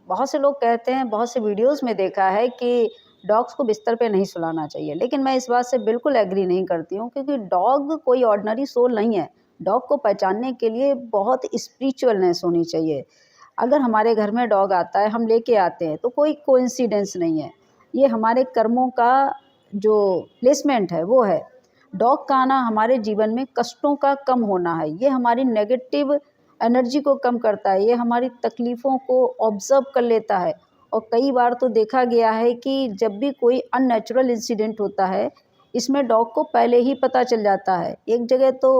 बहुत से लोग कहते हैं, बहुत से वीडियोज़ में देखा है कि डॉग्स को बिस्तर पे नहीं सुलाना चाहिए, लेकिन मैं इस बात से बिल्कुल एग्री नहीं करती हूँ क्योंकि डॉग कोई ऑर्डिनरी सोल नहीं है। डॉग को पहचानने के लिए बहुत स्पिरिचुअलनेस होनी चाहिए। अगर हमारे घर में डॉग आता है, हम लेके आते हैं, तो कोई कोइंसिडेंस नहीं है। ये हमारे कर्मों का जो प्लेसमेंट है, वो है। डॉग का आना हमारे जीवन में कष्टों का कम होना है। ये हमारी नेगेटिव एनर्जी को कम करता है, ये हमारी तकलीफ़ों को ऑब्ज़र्व कर लेता है। और कई बार तो देखा गया है कि जब भी कोई अननेचुरल इंसिडेंट होता है, इसमें डॉग को पहले ही पता चल जाता है। एक जगह तो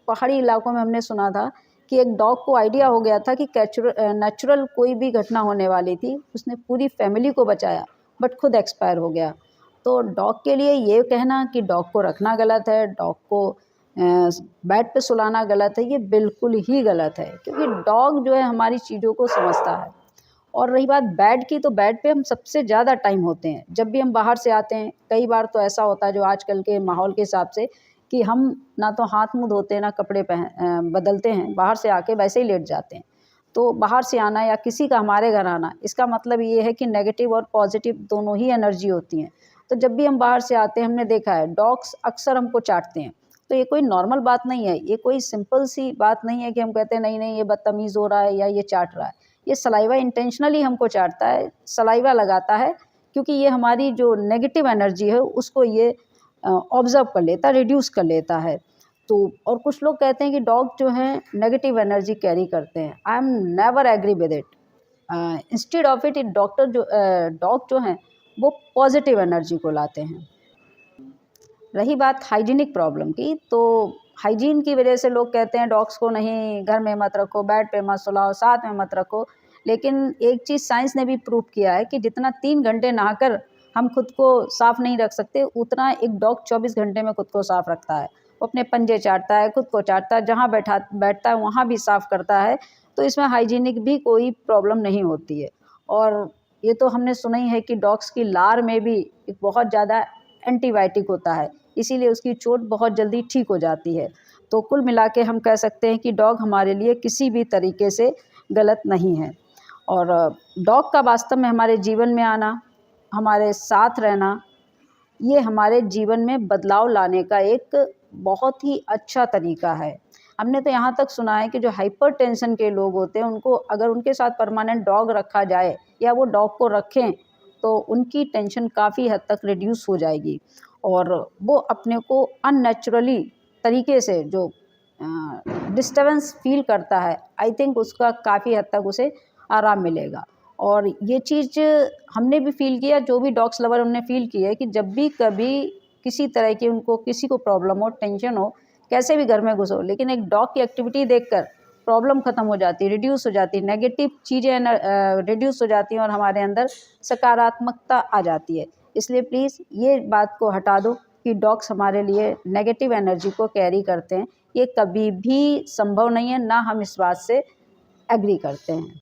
पहाड़ी इलाकों में हमने सुना था कि एक डॉग को आइडिया हो गया था कि नेचुरल कोई भी घटना होने वाली थी, उसने पूरी फैमिली को बचाया, बट खुद एक्सपायर हो गया। तो डॉग के लिए ये कहना कि डॉग को रखना गलत है, डॉग को बेड पे सुलाना गलत है, ये बिल्कुल ही गलत है क्योंकि डॉग जो है हमारी चीज़ों को समझता है। और रही बात बेड की, तो बेड पे हम सबसे ज़्यादा टाइम होते हैं। जब भी हम बाहर से आते हैं, कई बार तो ऐसा होता है जो आजकल के माहौल के हिसाब से कि हम ना तो हाथ मुँह धोते हैं, ना कपड़े बदलते हैं, बाहर से आके वैसे ही लेट जाते हैं। तो बाहर से आना या किसी का हमारे घर आना, इसका मतलब ये है कि नेगेटिव और पॉज़िटिव दोनों ही एनर्जी होती हैं। तो जब भी हम बाहर से आते हैं, हमने देखा है डॉग्स अक्सर हमको चाटते हैं। तो ये कोई नॉर्मल बात नहीं है, ये कोई सिंपल सी बात नहीं है कि हम कहते हैं नहीं-नहीं ये बदतमीज़ हो रहा है या ये चाट रहा है। ये सलाइवा इंटेंशनली हमको चाटता है, सलाइवा लगाता है क्योंकि ये हमारी जो नेगेटिव एनर्जी है उसको ये ऑब्ज़र्व कर लेता है, रिड्यूस कर लेता है। तो और कुछ लोग कहते हैं कि डॉग जो हैं नेगेटिव एनर्जी कैरी करते हैं। I am never agree with it. Instead of it dog जो हैं वो पॉज़िटिव एनर्जी को लाते हैं। रही बात हाइजीनिक प्रॉब्लम की, तो हाइजीन की वजह से लोग कहते हैं डॉग्स को नहीं घर में मत रखो, बेड पे मत सुलाओ, साथ में मत रखो। लेकिन एक चीज़ साइंस ने भी प्रूव किया है कि जितना 3 घंटे नहाकर हम खुद को साफ़ नहीं रख सकते, उतना एक डॉग 24 घंटे में खुद को साफ़ रखता है। वो अपने पंजे चाटता है, खुद को चाटता है, जहाँ बैठता है वहाँ भी साफ़ करता है। तो इसमें हाइजीनिक भी कोई प्रॉब्लम नहीं होती है। और ये तो हमने सुना ही है कि डॉग्स की लार में भी एक बहुत ज़्यादा एंटीबायोटिक होता है, इसीलिए उसकी चोट बहुत जल्दी ठीक हो जाती है। तो कुल मिला के हम कह सकते हैं कि डॉग हमारे लिए किसी भी तरीके से गलत नहीं है। और डॉग का वास्तव में हमारे जीवन में आना, हमारे साथ रहना, ये हमारे जीवन में बदलाव लाने का एक बहुत ही अच्छा तरीका है। हमने तो यहाँ तक सुना है कि जो हाइपरटेंशन के लोग होते हैं, उनको अगर उनके साथ परमानेंट डॉग रखा जाए या वो डॉग को रखें, तो उनकी टेंशन काफ़ी हद तक रिड्यूस हो जाएगी और वो अपने को अननेचुरली तरीके से जो डिस्टर्बेंस फ़ील करता है, आई थिंक उसका काफ़ी हद तक उसे आराम मिलेगा। और ये चीज़ हमने भी फ़ील किया, जो भी डॉग्स लवर उन्होंने फ़ील की है कि जब भी कभी किसी तरह की उनको किसी को प्रॉब्लम हो, टेंशन हो, कैसे भी घर में घुसो, लेकिन एक डॉग की एक्टिविटी देखकर प्रॉब्लम ख़त्म हो जाती है, रिड्यूस हो जाती है, नेगेटिव चीज़ें रिड्यूस हो जाती हैं और हमारे अंदर सकारात्मकता आ जाती है। इसलिए प्लीज़ ये बात को हटा दो कि डॉग्स हमारे लिए नेगेटिव एनर्जी को कैरी करते हैं। ये कभी भी संभव नहीं है, ना हम इस बात से एग्री करते हैं।